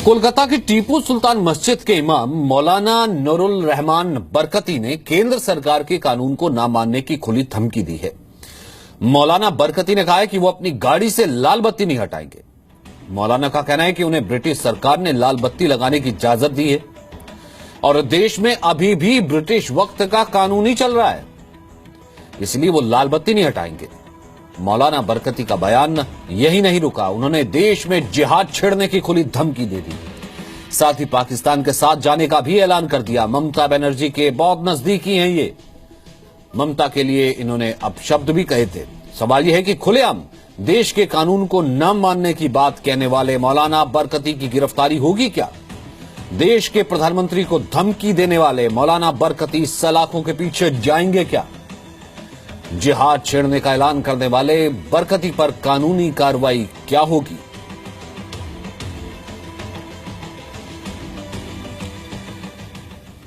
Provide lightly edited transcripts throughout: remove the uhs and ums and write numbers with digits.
कोलकाता की टीपू सुल्तान मस्जिद के इमाम मौलाना नूरुल रहमान बरकती ने केंद्र सरकार के कानून को न मानने की खुली धमकी दी है। मौलाना बरकती ने कहा है कि वो अपनी गाड़ी से लाल बत्ती नहीं हटाएंगे। मौलाना का कहना है कि उन्हें ब्रिटिश सरकार ने लाल बत्ती लगाने की इजाजत दी है और देश में अभी भी ब्रिटिश वक्त का कानून ही चल रहा है, इसलिए वो लाल बत्ती नहीं हटाएंगे। मौलाना बरकती का बयान यही नहीं रुका, उन्होंने देश में जिहाद छेड़ने की खुली धमकी दे दी। साथ ही पाकिस्तान के साथ जाने का भी ऐलान कर दिया। ममता बनर्जी के बहुत नजदीकी हैं ये। ममता के लिए इन्होंने अपशब्द भी कहे थे। सवाल यह है कि खुलेआम देश के कानून को न मानने की बात कहने वाले मौलाना बरकती की गिरफ्तारी होगी क्या? देश के प्रधानमंत्री को धमकी देने वाले मौलाना बरकती सलाखों के पीछे जाएंगे क्या? जिहाद छेड़ने का ऐलान करने वाले बरकती पर कानूनी कार्रवाई क्या होगी?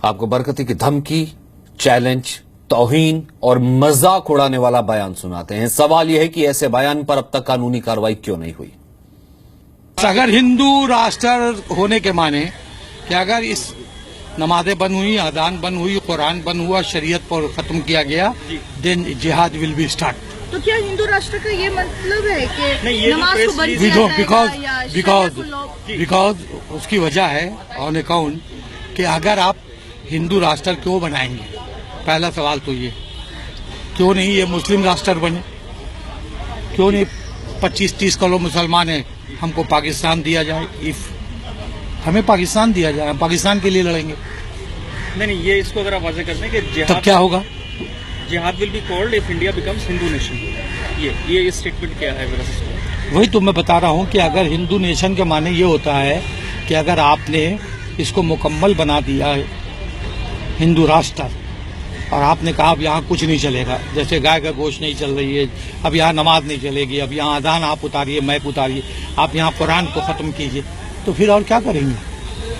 आपको बरकती की धमकी, चैलेंज, तौहीन और मजाक उड़ाने वाला बयान सुनाते हैं। सवाल यह है कि ऐसे बयान पर अब तक कानूनी कार्रवाई क्यों नहीं हुई? अगर हिंदू राष्ट्र होने के माने कि अगर इस नमाजें बंद हुई, अजान बंद हुई, कुरान बंद हुआ, शरीयत पर खत्म किया गया, देन जिहाद विल बी स्टार्ट। तो क्या हिंदू राष्ट्र का ये मतलब है कि नमाज को बंद किया जाएगा? बिकॉज उसकी वजह है ऑन अकाउंट कि अगर आप हिंदू राष्ट्र क्यों बनाएंगे, पहला सवाल तो ये, क्यों नहीं ये मुस्लिम राष्ट्र बने? क्यों नहीं 25-30 करोड़ मुसलमान है, हमको पाकिस्तान दिया जाए? इफ हमें पाकिस्तान दिया जाए, हम पाकिस्तान के लिए लड़ेंगे। नहीं, ये इसको अगर आप वाज़ेह कर दें कि जिहाद, तब क्या होगा? जिहाद will be called if India becomes Hindu nation. ये स्टेटमेंट क्या है मेरा सिस्टम? वही तो मैं बता रहा हूँ कि अगर हिंदू नेशन के माने ये होता है कि अगर आपने इसको मुकम्मल बना दिया है हिंदू राष्ट्र और आपने कहा अब यहाँ कुछ नहीं चलेगा, जैसे गाय का गोश्त नहीं चल रही है, अब यहाँ नमाज नहीं चलेगी, अब यहाँ अजान आप उतारिए, मैप उतारिए, आप यहाँ कुरान को खत्म कीजिए, तो फिर और क्या करेंगे?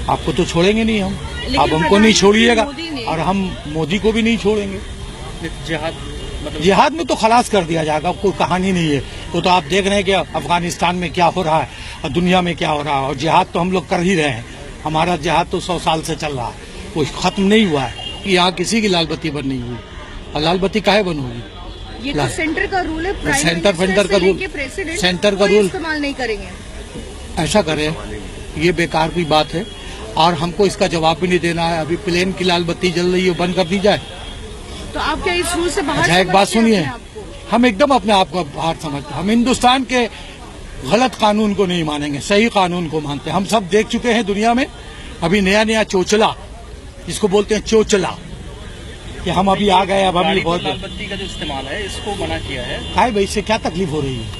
आपको तो छोड़ेंगे नहीं हम, आप हमको नहीं छोड़िएगा और हम मोदी को भी नहीं छोड़ेंगे। जिहाद में तो खलास कर दिया जाएगा, कोई कहानी नहीं है। तो आप देख रहे हैं कि अफगानिस्तान में क्या हो रहा है और दुनिया में क्या हो रहा है, और जिहाद तो हम लोग कर ही रहे हैं। हमारा जिहाद तो 100 साल से चल रहा है, वो खत्म नहीं हुआ है। यहाँ किसी की लाल बत्ती बंद नहीं हुई, और लाल बत्ती काहे बंद होगी? ये तो सेंटर का रूल है, सेंटर का रूल, सेंटर का रूल इस्तेमाल नहीं करेंगे। ऐसा करें, ये बेकार की बात है और हमको इसका जवाब भी नहीं देना है। अभी प्लेन की लाल बत्ती जल रही है, बंद कर दी जाए। तो आप क्या इस रूल से बाहर? अच्छा, एक बात सुनिए, हम एकदम अपने आप को बाहर समझते, हम हिंदुस्तान के गलत कानून को नहीं मानेंगे, सही कानून को मानते हैं। हम सब देख चुके हैं दुनिया में, अभी नया नया चोचला, जिसको बोलते हैं चोचला, कि हम अभी आ गए, अब हम बहुत लाल बत्ती का जो इस्तेमाल है इसको मना किया है। भाई इससे क्या तकलीफ हो रही है?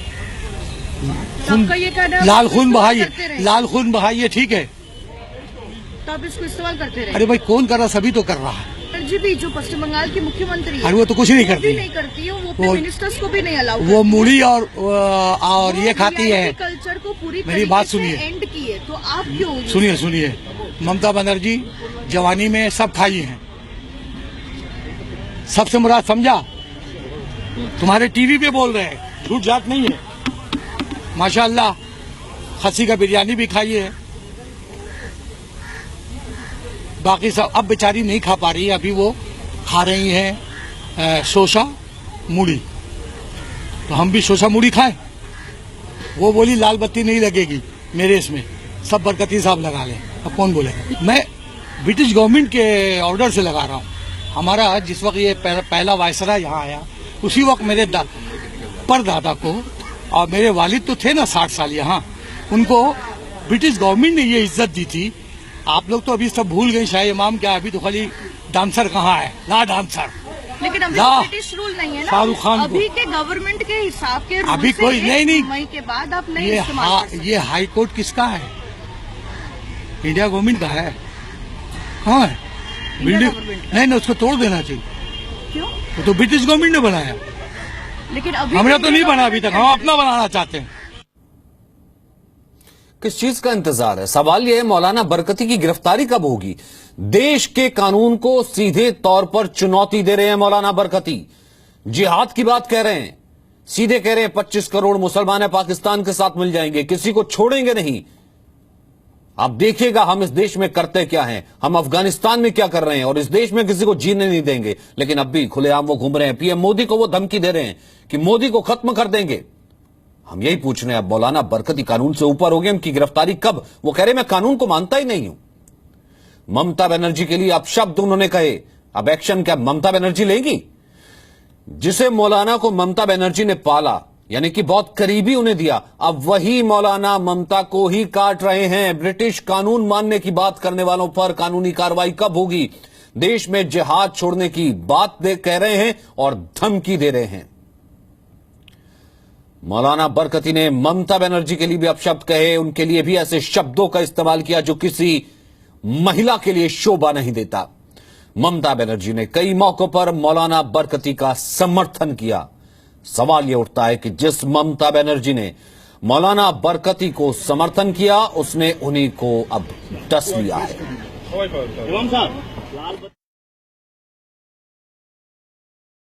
आपका ये कहना, लाल खून बहाइए, ठीक है, तो आप इसको इस्तेमाल करते रहे। अरे भाई कौन कर रहा? सभी तो कर रहा है। जी भी जो पश्चिम बंगाल की मुख्यमंत्री है, अरे वो तो कुछ नहीं करती, नहीं करती है, वो अपने मिनिस्टर्स को भी नहीं अलाउ, वो मूली और ये खाती है। कल्चर को पूरी मेरी बात सुनिए, एंड की है, तो आप क्यों? सुनिए, ममता बनर्जी जवानी में सब खाई हैं, सबसे मुराद समझा। तुम्हारे टीवी पे बोल रहे हैं, झूठ जात नहीं है। माशाअल्लाह खस्सी का बिरयानी भी खाई है, बाकी सब अब बेचारी नहीं खा पा रही है, अभी वो खा रही हैं शोशा मूढ़ी, तो हम भी शोशा मूढ़ी खाएं। वो बोली लाल बत्ती नहीं लगेगी मेरे इसमें, सब बरकती साहब लगा लें। अब कौन बोलेगा? मैं ब्रिटिश गवर्नमेंट के ऑर्डर से लगा रहा हूँ। हमारा जिस वक्त ये पहला वायसरा यहाँ आया, उसी वक्त मेरे परदादा को, और मेरे वालिद तो थे ना 60 साल यहाँ, उनको ब्रिटिश गवर्नमेंट ने ये इज्जत दी थी। आप लोग तो अभी सब भूल गए, शाह इमाम क्या, अभी तो खाली डांसर कहाँ है, ला डांसर। लेकिन अभी ब्रिटिश रूल नहीं है ना, शाहरुख खान अभी के गवर्नमेंट के हिसाब के रूल अभी कोई नहीं मई के बाद आप नहीं इस्तेमाल कर सकते। ये हाई कोर्ट किसका है? इंडिया गवर्नमेंट का है। हाँ, बिल्डिंग नहीं, उसको तोड़ देना चाहिए। क्यों? वो तो ब्रिटिश गवर्नमेंट ने बनाया, लेकिन अभी हमने तो नहीं बना अभी तक, हम अपना बनाना चाहते हैं। किस चीज का इंतजार है? सवाल यह है मौलाना बरकती की गिरफ्तारी कब होगी? देश के कानून को सीधे तौर पर चुनौती दे रहे हैं मौलाना बरकती, जिहाद की बात कह रहे हैं, सीधे कह रहे हैं 25 करोड़ मुसलमान है पाकिस्तान के साथ मिल जाएंगे, किसी को छोड़ेंगे नहीं। आप देखिएगा हम इस देश में करते क्या हैं, हम अफगानिस्तान में क्या कर रहे हैं और इस देश में किसी को जीने नहीं देंगे। लेकिन अब भी खुलेआम वो घूम रहे हैं, पीएम मोदी को वो धमकी दे रहे हैं कि मोदी को खत्म कर देंगे। हम यही पूछ रहे हैं, अब मौलाना बरकती कानून से ऊपर हो गए, उनकी गिरफ्तारी कब? वो कह रहे मैं कानून को मानता ही नहीं हूं। ममता बनर्जी के लिए अपशब्द उन्होंने कहे, अब एक्शन क्या ममता बनर्जी लेगी? जिसे मौलाना को ममता बनर्जी ने पाला, यानी कि बहुत करीबी उन्हें दिया, अब वही मौलाना ममता को ही काट रहे हैं। ब्रिटिश कानून मानने की बात करने वालों पर कानूनी कार्रवाई कब होगी? देश में जिहाद छोड़ने की बात कह रहे हैं और धमकी दे रहे हैं। मौलाना बरकती ने ममता बनर्जी के लिए भी अपशब्द कहे, उनके लिए भी ऐसे शब्दों का इस्तेमाल किया जो किसी महिला के लिए शोभा नहीं देता। ममता बनर्जी ने कई मौकों पर मौलाना बरकती का समर्थन किया। सवाल यह उठता है कि जिस ममता बनर्जी ने मौलाना बरकती को समर्थन किया, उसने उन्हीं को अब डस लिया है।